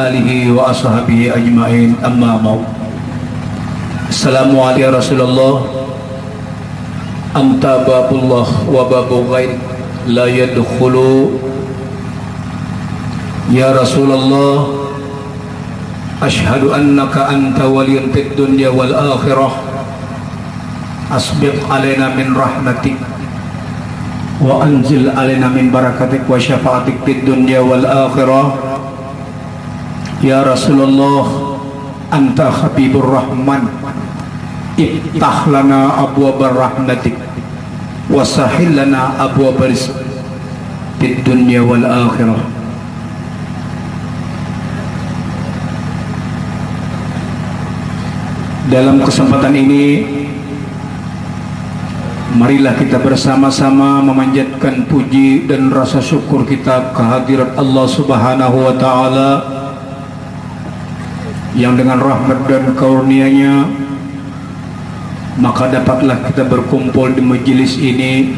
alihi wa ashabihi ajma'in, amma ba'd. Assalamualaikum ya Rasulullah, anta babullah wa babu ghair la yadkhulu. Ya Rasulullah, ashhadu annaka anta waliyun fid dunya wal akhirah, asbiq alaina min rahmatik wa anzil alaina min barakatik wa syafaatik fid dunya wal akhirah. Ya Rasulullah, anta habibur rahman, iftah lana abwabar rahmatik wa sahil lana abwabar rizq fid dunya wal akhirah. Dalam kesempatan ini, marilah kita bersama-sama memanjatkan puji dan rasa syukur kita kehadirat Allah Subhanahu wa Ta'ala, yang dengan rahmat dan karunia-Nya maka dapatlah kita berkumpul di majelis ini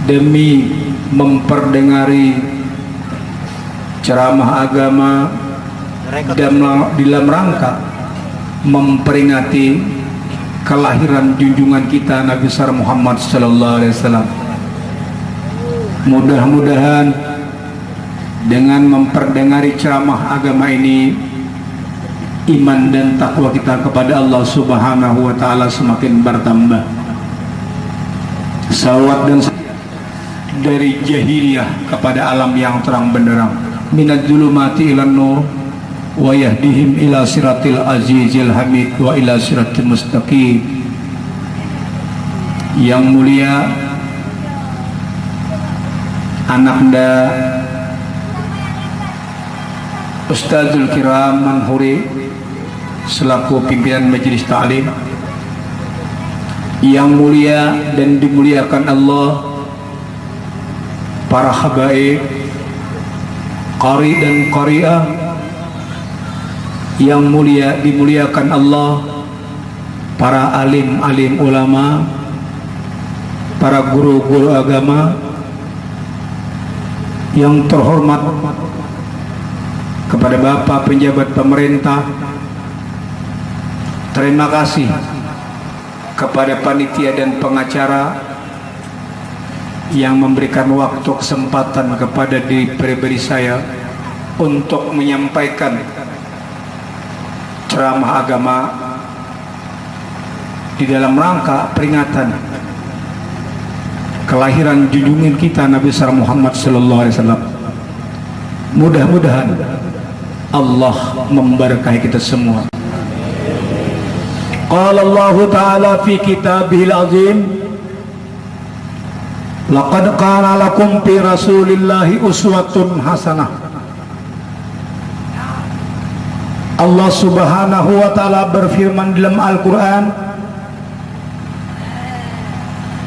demi memperdengari ceramah agama dalam rangka memperingati kelahiran junjungan kita Nabi besar Muhammad sallallahu alaihi wasallam. Mudah-mudahan dengan memperdengari ceramah agama ini, iman dan takwa kita kepada Allah Subhanahu wa Ta'ala semakin bertambah. Salawat dan dari jahiliyah kepada alam yang terang benderang, minadz zulumati ilan nur wa yahdihim ila siratil azizil hamid wa ila siratil mustaqim. Yang mulia anaknya Ustadzul Kiram Manhuri selaku pimpinan majelis ta'lim, yang mulia dan dimuliakan Allah, para habaib, qari dan qari'ah, yang mulia dimuliakan Allah, para alim-alim ulama, para guru-guru agama, yang terhormat kepada Bapak penjabat pemerintah, terima kasih kepada panitia dan pengacara yang memberikan waktu kesempatan kepada diri pribadi saya untuk menyampaikan ceramah agama di dalam rangka peringatan kelahiran junjungan kita Nabi besar Muhammad sallallahu alaihi wasallam. Mudah-mudahan Allah memberkahi kita semua. Qala Allah Ta'ala fi kitabihil azim, laqad kana lakum fi rasulillahi uswatun hasanah. Allah Subhanahu wa Ta'ala berfirman dalam Al-Quran,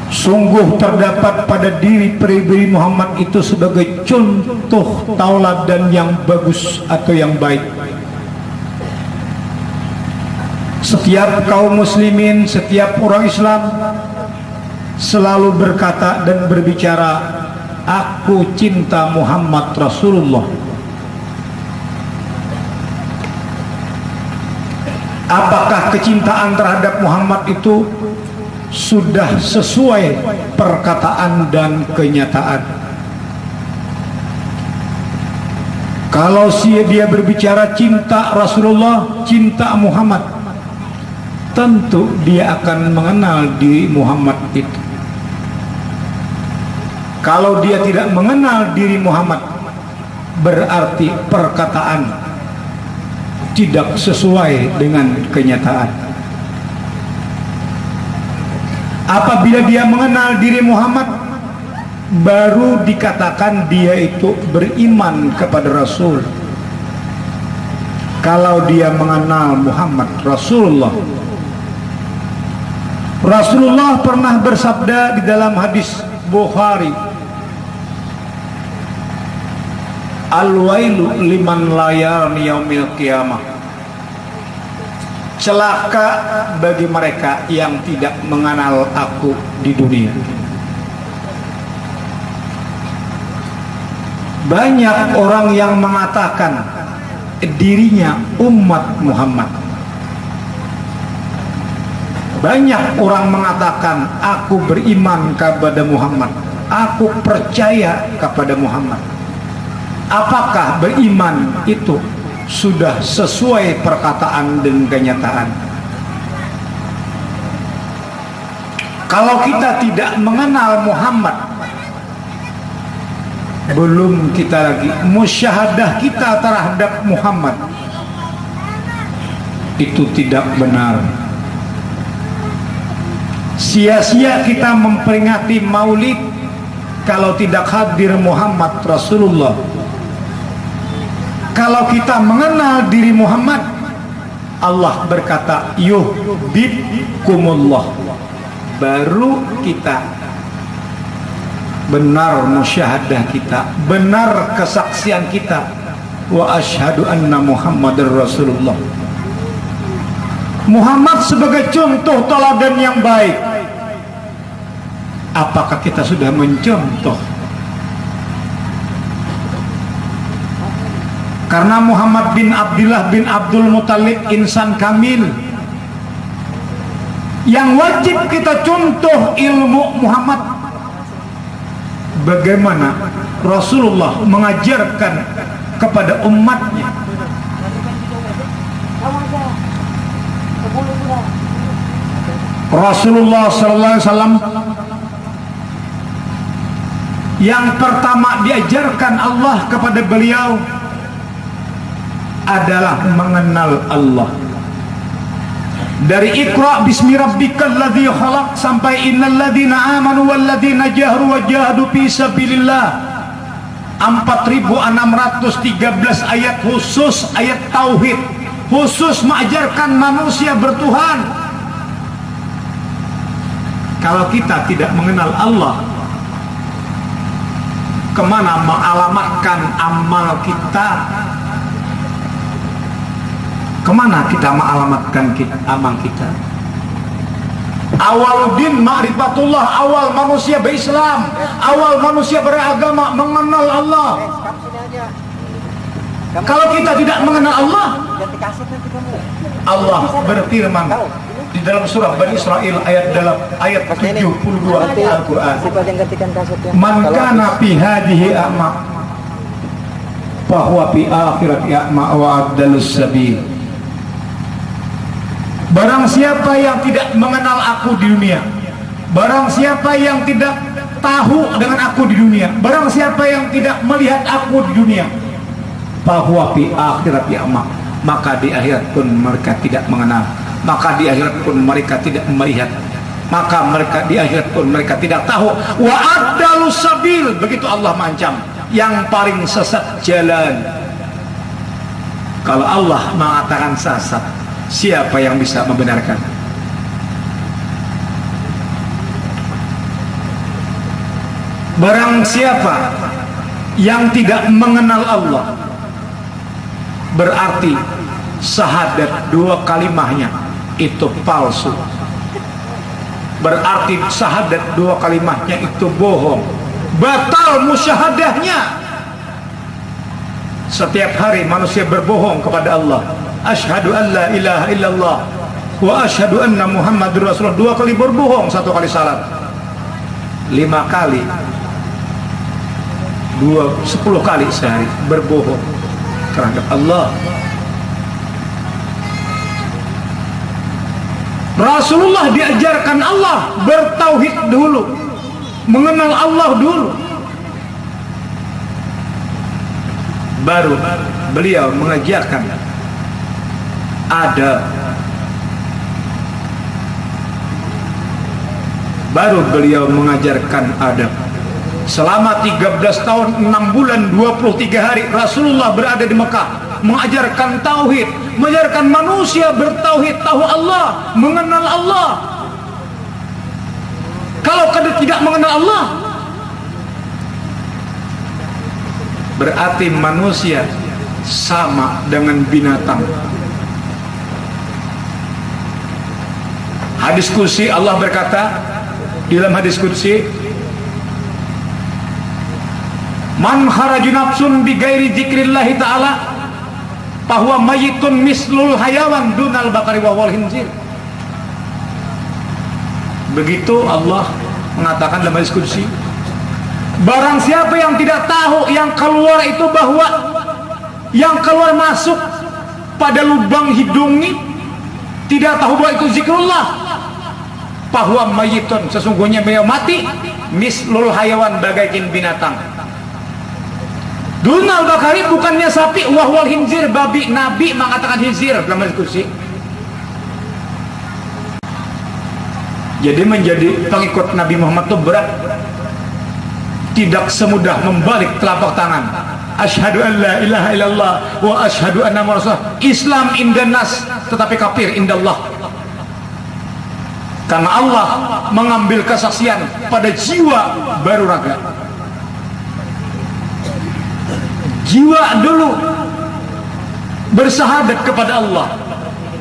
sungguh terdapat pada diri pribadi Muhammad itu sebagai contoh tauladan yang bagus atau yang baik. Setiap kaum muslimin, setiap orang Islam selalu berkata dan berbicara, aku cinta Muhammad Rasulullah. Apakah kecintaan terhadap Muhammad itu sudah sesuai perkataan dan kenyataan? Kalau dia berbicara cinta Rasulullah, cinta Muhammad, tentu dia akan mengenal diri Muhammad itu. Kalau dia tidak mengenal diri Muhammad, berarti perkataan tidak sesuai dengan kenyataan. Apabila dia mengenal diri Muhammad, baru dikatakan dia itu beriman kepada Rasul. Kalau dia mengenal Muhammad Rasulullah. Rasulullah pernah bersabda di dalam hadis Bukhari, al-wailu liman la yarani yaumil qiyamah, celaka bagi mereka yang tidak mengenal aku di dunia. Banyak orang yang mengatakan dirinya umat Muhammad. Banyak orang mengatakan, aku beriman kepada Muhammad, aku percaya kepada Muhammad. Apakah beriman itu sudah sesuai perkataan dan kenyataan? Kalau kita tidak mengenal Muhammad, belum kita lagi musyahadah kita terhadap Muhammad itu tidak benar. Sia-sia kita memperingati Maulid kalau tidak hadir Muhammad Rasulullah. Kalau kita mengenal diri Muhammad, Allah berkata yuhibbukumullah, baru kita benar musyahadah kita, benar kesaksian kita, wa asyhadu anna Muhammadar Rasulullah. Muhammad sebagai contoh teladan yang baik. Apakah kita sudah mencontoh? Karena Muhammad bin Abdullah bin Abdul Muthalib insan kamil, yang wajib kita contoh ilmu Muhammad. Bagaimana Rasulullah mengajarkan kepada umatnya. Rasulullah sallallahu alaihi wasallam yang pertama diajarkan Allah kepada beliau adalah mengenal Allah. Dari Iqra bismi rabbikal ladzi khalaq sampai innal ladzina amanu wal ladzina jahru wa jahadu fi sabilillah, 4613 ayat khusus, ayat tauhid, khusus mengajarkan manusia bertuhan. Kalau kita tidak mengenal Allah, kemana mengalamatkan amal kita? Kemana kita mengalamatkan amal kita? Awaluddin ma'rifatullah, awal manusia berislam, awal manusia beragama mengenal Allah. Kalau kita tidak mengenal Allah, Allah berfirman di dalam surah Bani Israel ayat 72 Al-Quran, man kana fi hadhihi a'ma fahuwa fi akhirati a'ma wa abdalus sabil. Barang siapa yang tidak mengenal aku di dunia, barang siapa yang tidak tahu dengan aku di dunia, barang siapa yang tidak melihat aku di dunia, bahwa di akhirat ya'ma, maka di akhirat pun mereka tidak mengenal, maka di akhirat pun mereka tidak melihat, maka mereka di akhirat pun mereka tidak tahu. Wa adalus sabil, begitu Allah mengancam, yang paling sesat jalan. Kalau Allah mengatakan sesat, siapa yang bisa membenarkan? Barang siapa yang tidak mengenal Allah, berarti syahadat dua kalimahnya itu palsu. Berarti syahadat dua kalimahnya itu bohong, batal musyahadahnya. Setiap hari manusia berbohong kepada Allah. Asyhadu an la ilaha illallah wa asyhadu anna Muhammadur Rasulullah. Dua kali berbohong, satu kali salat. 5 kali, 10 kali sehari berbohong terhadap Allah. Rasulullah diajarkan Allah bertauhid dulu, mengenal Allah dulu, baru beliau mengajarkan adab, baru beliau mengajarkan adab. Selama 13 tahun 6 bulan 23 hari Rasulullah berada di Mekah, mengajarkan tauhid, mengajarkan manusia bertauhid, tahu Allah, mengenal Allah. Kalau tidak mengenal Allah, berarti manusia sama dengan binatang. Hadis kursi, Allah berkata di dalam hadis kursi, man kharaju nafsun bi ghairi dzikrillah ta'ala bahwa mayitun mislul hayawan dunal bakari wal hinzir. Begitu Allah mengatakan dalam hadis qudsi, barang siapa yang tidak tahu yang keluar itu bahwa yang keluar masuk pada lubang hidung ini tidak tahu bahwa itu zikrullah, bahwa mayitun sesungguhnya beliau mati mislul hayawan bagaikan binatang. Dunal bakari bukannya sapi, wahwal hinzir babi. Nabi mengatakan hinzir dalam diskusi. Jadi menjadi pengikut Nabi Muhammad itu berat. Tidak semudah membalik telapak tangan. Asyhadu an la ilaha illallah wa asyhadu anna Rasulullah. Islam indanas tetapi kafir indallah. Karena Allah mengambil kesaksian pada jiwa baru raga. Jiwa dulu bersahadat kepada Allah,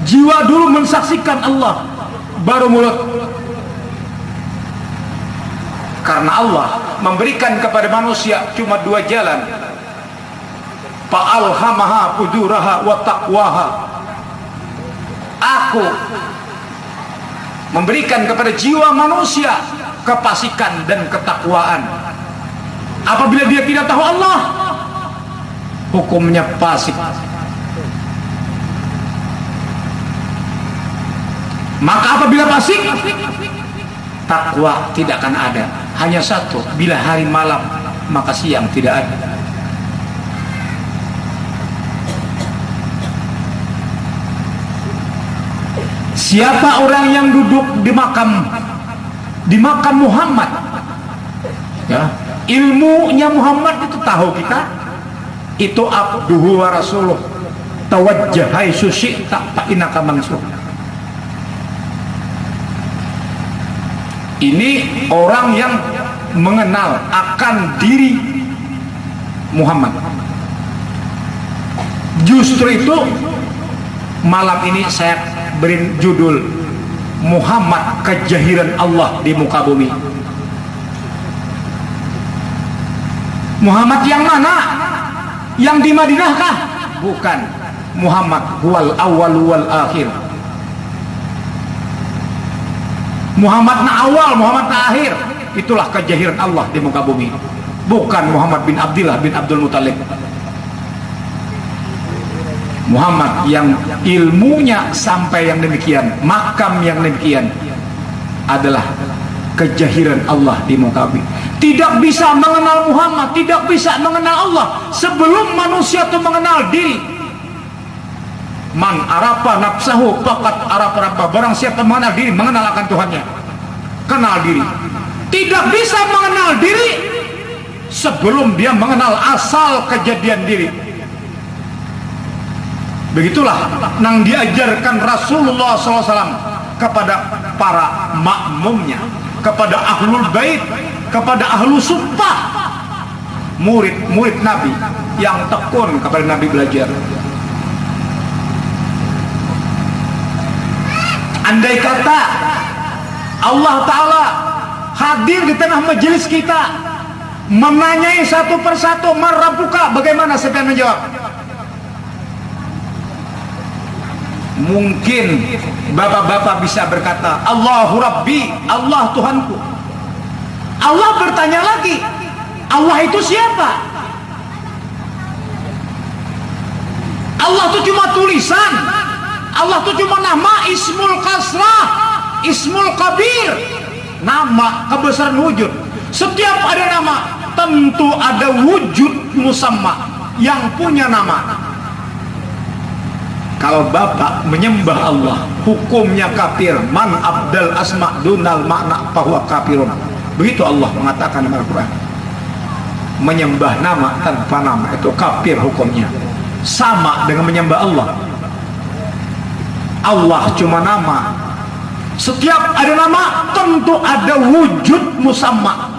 jiwa dulu mensaksikan Allah, baru mulut. Karena Allah memberikan kepada manusia cuma dua jalan, fa'alhamaha fujuraha wa taqwaha. Aku memberikan kepada jiwa manusia kefasikan dan ketakwaan. Apabila dia tidak tahu Allah, hukumnya fasik. Maka apabila fasik, takwa tidak akan ada. Hanya satu, bila hari malam maka siang tidak ada. Siapa orang yang duduk di makam Muhammad, ya, ilmunya Muhammad itu tahu kita, itu abduhu wa rasuluh, tawajjah haitsu syi'ta fa innaka mansur. Ini orang yang mengenal akan diri Muhammad. Justru itu malam ini saya beri judul Muhammad kejahiran Allah di muka bumi. Muhammad yang mana? Yang di Madinah kah? Bukan. Muhammad huwal awwal wal akhir. Muhammad na awal, Muhammad na akhir. Itulah kejahiran Allah di muka bumi. Bukan Muhammad bin Abdullah bin Abdul Muthalib. Muhammad yang ilmunya sampai yang demikian, makam yang demikian, adalah kejahiran Allah di muka bumi. Tidak bisa mengenal Muhammad, tidak bisa mengenal Allah sebelum manusia itu mengenal diri. Man arafa nafsahu faqad arafa rabbah. Barang siapa mengenal diri, mengenal akan Tuhannya. Kenal diri. Tidak bisa mengenal diri sebelum dia mengenal asal kejadian diri. Begitulah yang diajarkan Rasulullah SAW kepada para makmumnya, kepada ahlul bait, kepada ahlu sumpah, murid-murid Nabi yang tekun kepada Nabi belajar. Andai kata Allah Ta'ala hadir di tengah majelis kita, menanyai satu persatu, "Marabbuka?" bagaimana siapa yang menjawab? Mungkin bapak-bapak bisa berkata, "Allahu Rabbi," Allah Tuhanku. Allah bertanya lagi, Allah itu siapa? Allah itu cuma tulisan, Allah itu cuma nama, ismul kasrah, ismul kabir, nama kebesaran wujud. Setiap ada nama tentu ada wujud musamma yang punya nama. Kalau bapak menyembah Allah, hukumnya kafir. Man abdal asma dunal makna bahwa kafirun. Begitu Allah mengatakan dalam Al-Quran. Menyembah nama tanpa nama itu kafir hukumnya. Sama dengan menyembah Allah. Allah cuma nama. Setiap ada nama tentu ada wujud musamma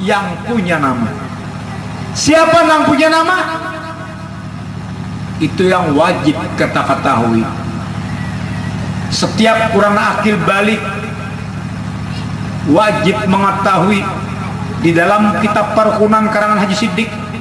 yang punya nama. Siapa yang punya nama? Itu yang wajib kita ketahui. Setiap orang akil balik wajib mengetahui di dalam kitab Parkunan karangan Haji Siddiq